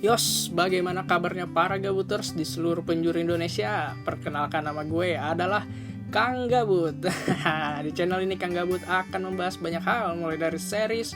Yos, bagaimana kabarnya para gabuters di seluruh penjuru Indonesia? Perkenalkan, nama gue adalah Kang Gabut. Di channel ini Kang Gabut akan membahas banyak hal, mulai dari series,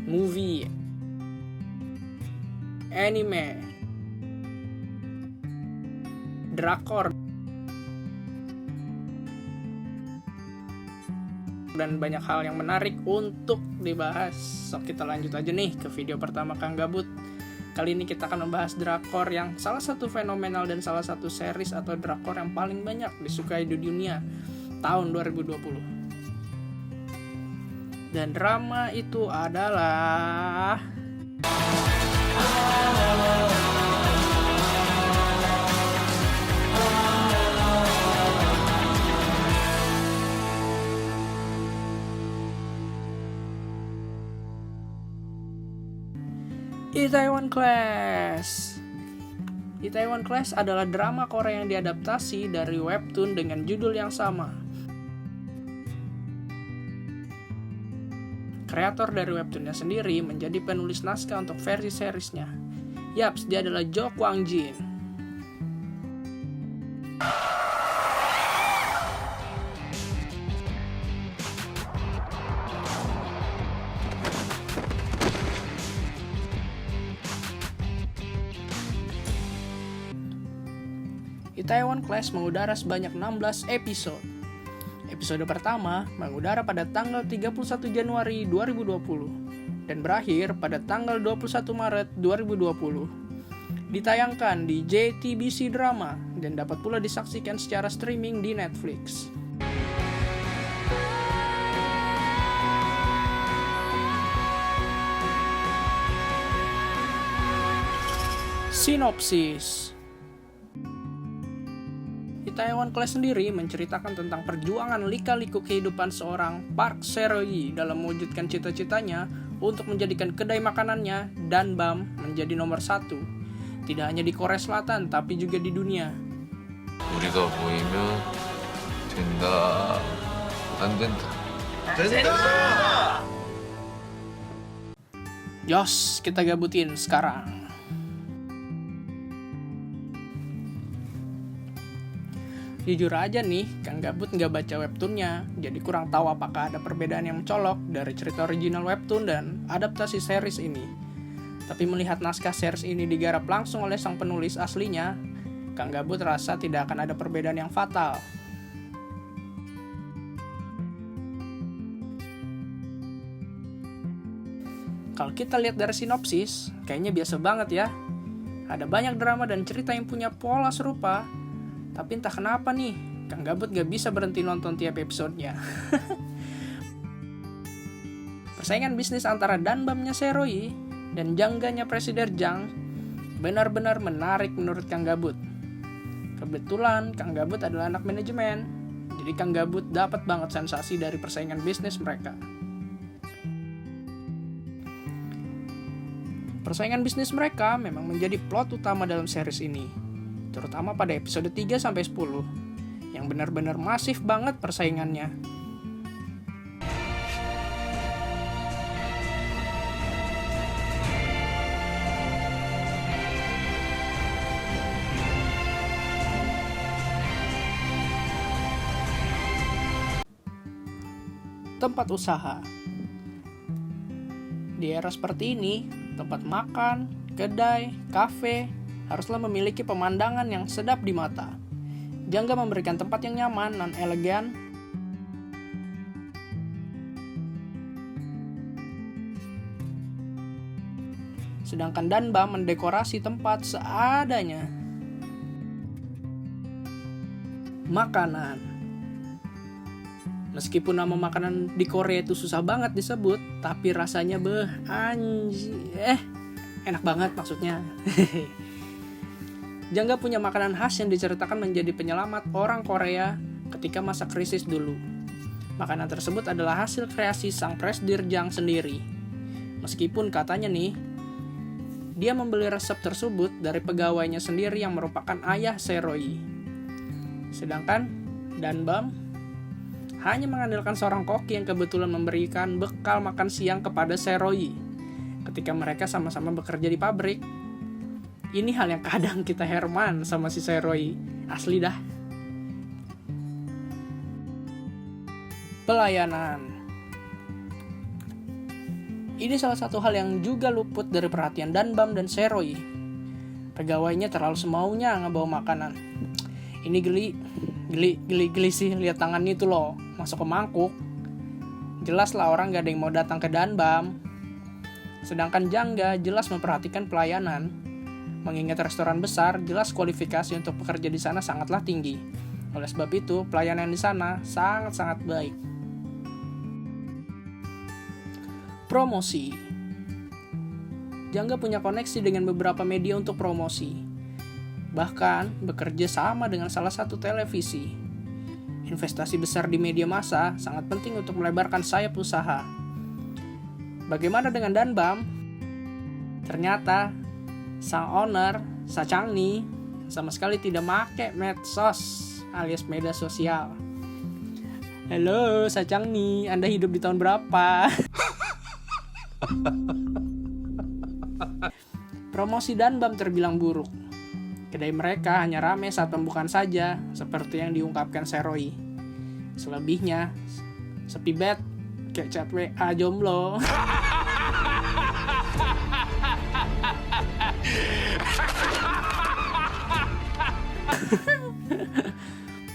movie, anime, drakor, dan banyak hal yang menarik untuk dibahas. So, kita lanjut aja nih ke video pertama Kang Gabut. Kali ini kita akan membahas drakor yang salah satu fenomenal dan salah satu series atau drakor yang paling banyak disukai di dunia tahun 2020. Dan drama itu adalah Itaewon Class. Itaewon Class adalah drama Korea yang diadaptasi dari webtoon dengan judul yang sama. Kreator dari webtoonnya sendiri menjadi penulis naskah untuk versi seriesnya. Yaps, dia adalah Jo Kwang Jin. Itaewon Class mengudara sebanyak 16 episode. Episode pertama mengudara pada tanggal 31 Januari 2020 dan berakhir pada tanggal 21 Maret 2020. Ditayangkan di JTBC Drama dan dapat pula disaksikan secara streaming di Netflix. Sinopsis. Itaewon Class sendiri menceritakan tentang perjuangan lika-liku kehidupan seorang Park Seo-yi dalam mewujudkan cita-citanya untuk menjadikan kedai makanannya Danbam menjadi nomor 1. Tidak hanya di Korea Selatan, tapi juga di dunia. 우리가 모이면 된다. 안 된다. Yos, kita gabutin sekarang. Jujur aja nih, Kang Gabut nggak baca webtoonnya, jadi kurang tahu apakah ada perbedaan yang mencolok dari cerita original webtoon dan adaptasi series ini. Tapi melihat naskah series ini digarap langsung oleh sang penulis aslinya, Kang Gabut rasa tidak akan ada perbedaan yang fatal. Kalau kita lihat dari sinopsis, kayaknya biasa banget ya. Ada banyak drama dan cerita yang punya pola serupa. Tapi entah kenapa nih, Kang Gabut gak bisa berhenti nonton tiap episodenya. Persaingan bisnis antara Danbamnya Seo-yi dan Jangganya Presiden Jang benar-benar menarik menurut Kang Gabut. Kebetulan Kang Gabut adalah anak manajemen, jadi Kang Gabut dapat banget sensasi dari persaingan bisnis mereka. Persaingan bisnis mereka memang menjadi plot utama dalam series ini, terutama pada episode 3-10 yang benar-benar masif banget persaingannya. Tempat usaha. Di era seperti ini, tempat makan, kedai, kafe haruslah memiliki pemandangan yang sedap di mata. Jangga memberikan tempat yang nyaman dan elegan. Sedangkan Danbam mendekorasi tempat seadanya. Makanan. Meskipun nama makanan di Korea itu susah banget disebut, tapi rasanya enak banget maksudnya. Jangga punya makanan khas yang diceritakan menjadi penyelamat orang Korea ketika masa krisis dulu. Makanan tersebut adalah hasil kreasi sang Presdir Jang sendiri. Meskipun katanya nih, dia membeli resep tersebut dari pegawainya sendiri yang merupakan ayah Seo-yi. Sedangkan Danbam hanya mengandalkan seorang koki yang kebetulan memberikan bekal makan siang kepada Seo-yi. ketika mereka sama-sama bekerja di pabrik. Ini hal yang kadang kita heran sama si Seroy. Asli dah. Pelayanan. Ini salah satu hal yang juga luput dari perhatian Danbam dan Seroy. Pegawainya terlalu semaunya ngebawa makanan. Ini geli sih lihat tangannya itu loh, masuk ke mangkuk. Jelas lah orang gak ada yang mau datang ke Danbam. Sedangkan Jangga jelas memperhatikan pelayanan. Mengingat restoran besar, jelas kualifikasi untuk bekerja di sana sangatlah tinggi. Oleh sebab itu, pelayanan di sana sangat-sangat baik. Promosi. Jangga punya koneksi dengan beberapa media untuk promosi. Bahkan, bekerja sama dengan salah satu televisi. Investasi besar di media massa sangat penting untuk melebarkan sayap usaha. Bagaimana dengan Danbam? Ternyata sang owner, Sa Changni, sama sekali tidak make medsos alias media sosial. Halo Sa Changni, Anda hidup di tahun berapa? Promosi Danbam terbilang buruk. Kedai mereka hanya ramai saat pembukaan saja, seperti yang diungkapkan Seroy. Selebihnya, sepi bet, kayak chat WA jomblo.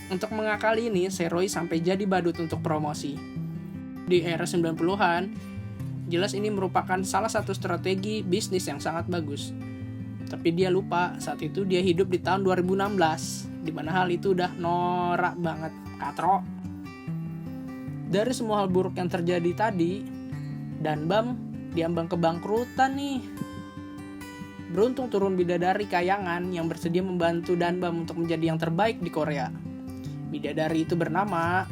Untuk mengakali ini, Seroy sampai jadi badut untuk promosi. Di era 90-an, jelas ini merupakan salah satu strategi bisnis yang sangat bagus. Tapi dia lupa saat itu dia hidup di tahun 2016, di mana hal itu udah norak banget, katro. Dari semua hal buruk yang terjadi tadi, Danbam diambang kebangkrutan nih. Beruntung turun bidadari kayangan yang bersedia membantu Danbam untuk menjadi yang terbaik di Korea. Bidadari itu bernama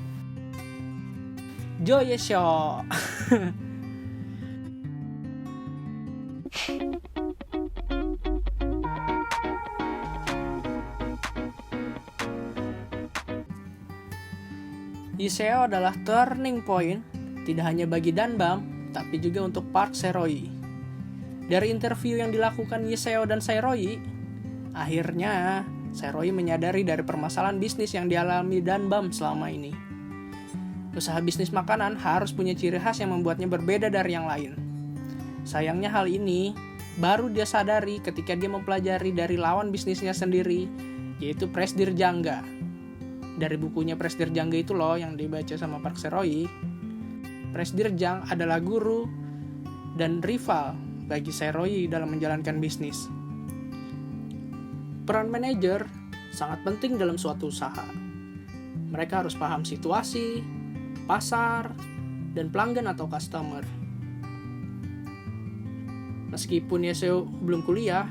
Jo Ye-seo. Ye-seo adalah turning point tidak hanya bagi Danbam, tapi juga untuk Park Se-roy. Dari interview yang dilakukan Ye-seo dan Se-roy, akhirnya Se-roy menyadari dari permasalahan bisnis yang dialami Danbam selama ini. Usaha bisnis makanan harus punya ciri khas yang membuatnya berbeda dari yang lain. Sayangnya hal ini baru dia sadari ketika dia mempelajari dari lawan bisnisnya sendiri, yaitu Presdir Jangga. Dari bukunya Presdir Jangga itu loh yang dibaca sama Park Se-roy. Presdir Jang adalah guru dan rival bagi Se-roy dalam menjalankan bisnis. Peran manajer sangat penting dalam suatu usaha. Mereka harus paham situasi, pasar, dan pelanggan atau customer. Meskipun Ye-seo belum kuliah,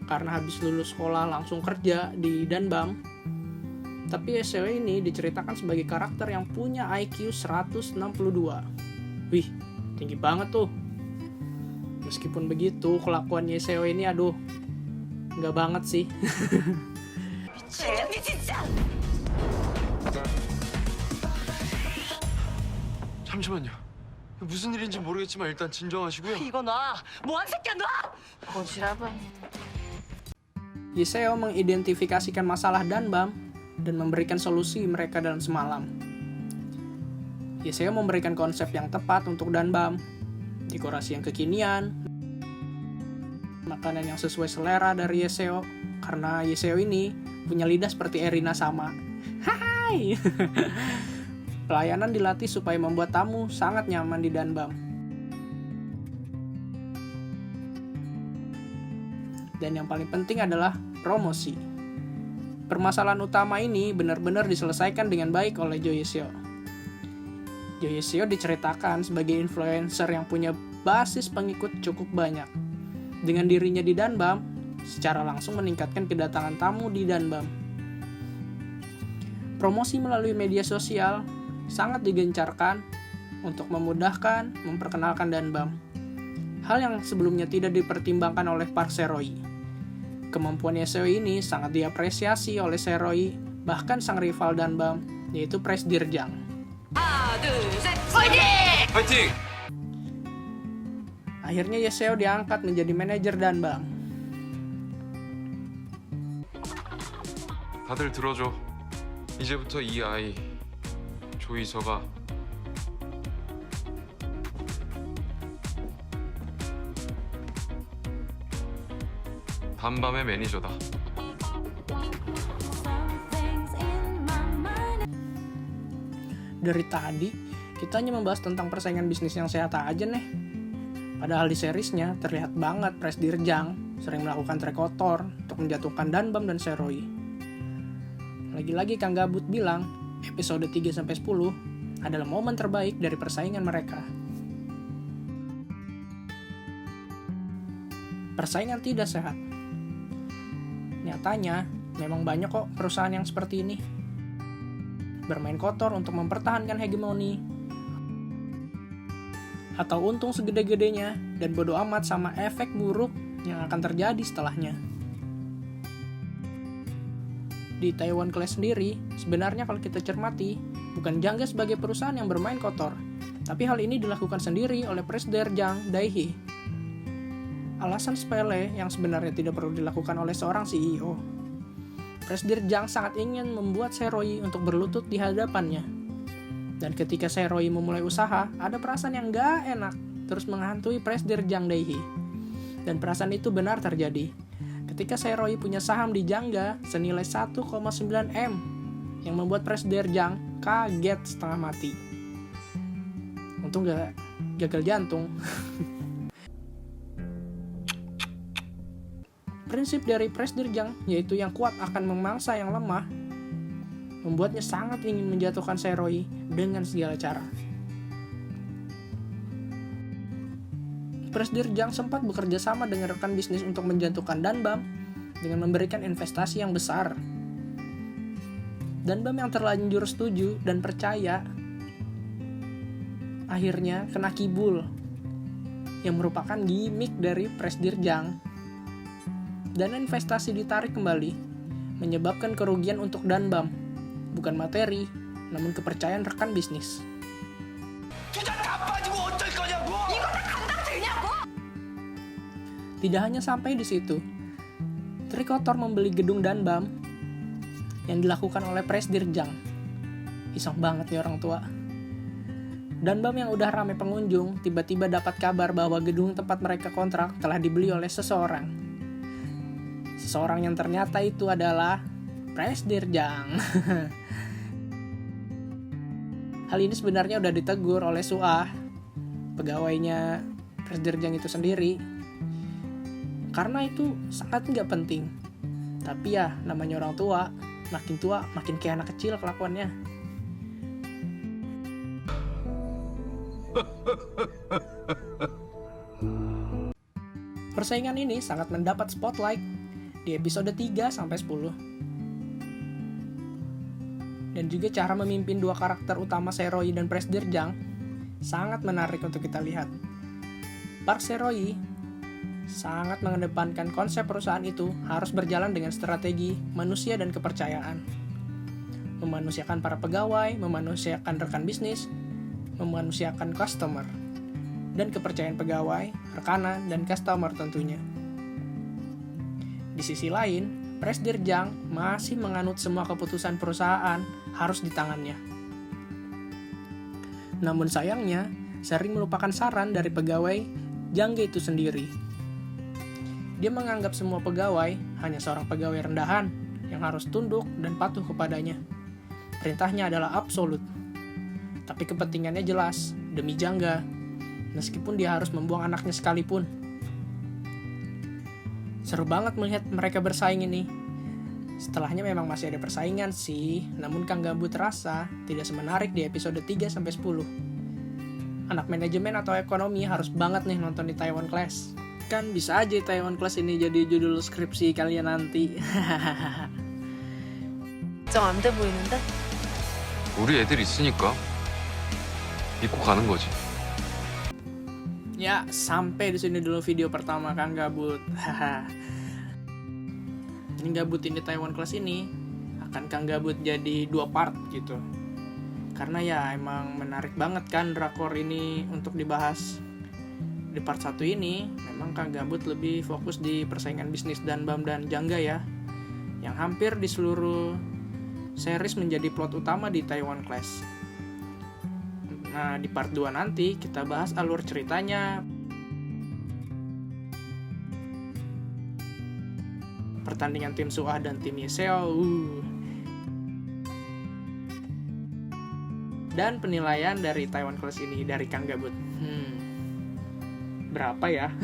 karena habis lulus sekolah langsung kerja di Danbam, tapi Ye-seo ini diceritakan sebagai karakter yang punya IQ 162. Wih, tinggi banget tuh. Meskipun begitu, kelakuan Ye-seo ini aduh, nggak banget sih. 잠시만요. 무슨 일인지 모르겠지만 일단 진정하시고요. 이거 놔! 뭐한 새끼야 놔! 거지라봐. Ye-seo mengidentifikasikan masalah Danbam dan memberikan solusi mereka dalam semalam. Ye-seo memberikan konsep yang tepat untuk Danbam, dekorasi yang kekinian, makanan yang sesuai selera dari Ye-seo, karena Ye-seo ini punya lidah seperti Erina sama. Hai! Pelayanan dilatih supaya membuat tamu sangat nyaman di Danbam. Dan yang paling penting adalah promosi. Permasalahan utama ini benar-benar diselesaikan dengan baik oleh Jo Ye-seo. Jo Ye-seo diceritakan sebagai influencer yang punya basis pengikut cukup banyak. Dengan dirinya di Danbam, secara langsung meningkatkan kedatangan tamu di Danbam. Promosi melalui media sosial sangat digencarkan untuk memudahkan memperkenalkan Danbam. Hal yang sebelumnya tidak dipertimbangkan oleh Park Se-roy. Kemampuan Ye-seo ini sangat diapresiasi oleh Se-roy, bahkan sang rival Danbam, yaitu Presdir Jang. 파이팅! Akhirnya Yeseo diangkat menjadi manajer Danbam. 다들 들어줘. 이제부터 이 아이 조이서가 단밤의 매니저다. Dari tadi, kita hanya membahas tentang persaingan bisnis yang sehat aja nih. Padahal di seriesnya terlihat banget Presdirjang sering melakukan trek kotor untuk menjatuhkan Danbam dan Seroy. Lagi-lagi Kang Gabut bilang, episode 3-10 adalah momen terbaik dari persaingan mereka. Persaingan tidak sehat. Nyatanya, memang banyak kok perusahaan yang seperti ini. Bermain kotor untuk mempertahankan hegemoni, atau untung segede-gedenya dan bodo amat sama efek buruk yang akan terjadi setelahnya. Di Taiwan Class sendiri, sebenarnya kalau kita cermati, bukan Jangga sebagai perusahaan yang bermain kotor, tapi hal ini dilakukan sendiri oleh Presdirjang Daihe. Alasan sepele yang sebenarnya tidak perlu dilakukan oleh seorang CEO. Presdirjang sangat ingin membuat Seroy untuk berlutut di hadapannya. Dan ketika Seroy memulai usaha, ada perasaan yang gak enak terus menghantui Presdirjang Daihe. Dan perasaan itu benar terjadi. Ketika Seroy punya saham di Jangga senilai 1,9 M yang membuat Presdirjang kaget setengah mati. Untung gak gagal jantung. Prinsip dari Presdirjang, yaitu yang kuat akan memangsa yang lemah, membuatnya sangat ingin menjatuhkan Seroy dengan segala cara. Presdirjang sempat bekerja sama dengan rekan bisnis untuk menjatuhkan Danbam dengan memberikan investasi yang besar. Danbam yang terlanjur setuju dan percaya akhirnya kena kibul yang merupakan gimmick dari Presdirjang. Dana investasi ditarik kembali, menyebabkan kerugian untuk Danbam, bukan materi, namun kepercayaan rekan bisnis. Tidak hanya sampai di situ, trik kotor membeli gedung Danbam yang dilakukan oleh Presdirjang. Iseng banget nih orang tua. Danbam yang udah ramai pengunjung, tiba-tiba dapat kabar bahwa gedung tempat mereka kontrak telah dibeli oleh seseorang. Seseorang yang ternyata itu adalah Presdirjang. Hal ini sebenarnya udah ditegur oleh Suah, pegawainya Presdirjang itu sendiri. Karena itu sangat nggak penting. Tapi ya, namanya orang tua makin kayak anak kecil kelakuannya. Persaingan ini sangat mendapat spotlight di episode 3-10. Dan juga cara memimpin dua karakter utama Seroy dan Presdirjang sangat menarik untuk kita lihat. Park Seroy sangat mengedepankan konsep perusahaan itu harus berjalan dengan strategi manusia dan kepercayaan. Memanusiakan para pegawai, memanusiakan rekan bisnis, memanusiakan customer, dan kepercayaan pegawai, rekanan, dan customer tentunya. Di sisi lain, Presdirjang masih menganut semua keputusan perusahaan harus di tangannya. Namun sayangnya, sering melupakan saran dari pegawai Jangga itu sendiri. Dia menganggap semua pegawai hanya seorang pegawai rendahan yang harus tunduk dan patuh kepadanya. Perintahnya adalah absolut. Tapi kepentingannya jelas, demi Jangga, meskipun dia harus membuang anaknya sekalipun. Seru banget melihat mereka bersaing ini. Setelahnya memang masih ada persaingan sih, namun Kang Gabut rasa tidak semenarik di episode 3-10. Anak manajemen atau ekonomi harus banget nih nonton di Taiwan Class. Kan bisa aja Taiwan Class ini jadi judul skripsi kalian nanti. 좀 안 돼 보이는데? 우리 애들 있으니까 믿고 가는 거지. Ya, sampai di sini dulu video pertama Kang Gabut. Ini Gabut ini Taiwan Class ini akan Kang Gabut jadi 2 part gitu. Karena ya emang menarik banget kan drakor ini untuk dibahas. Di part 1 ini memang Kang Gabut lebih fokus di persaingan bisnis dan Bam dan Jangga ya, yang hampir di seluruh series menjadi plot utama di Taiwan Class. Nah, di part 2 nanti kita bahas alur ceritanya, pertandingan tim Suah dan tim Yeseo, dan penilaian dari Taiwan Class ini dari Kang Gabut. Berapa ya?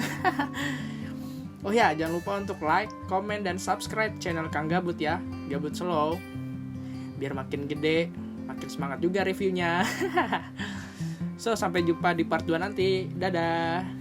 Oh ya, jangan lupa untuk like, komen, dan subscribe channel Kang Gabut ya, Gabut Slow, biar makin gede, makin semangat juga reviewnya. So, sampai jumpa di part 2 nanti. Dadah.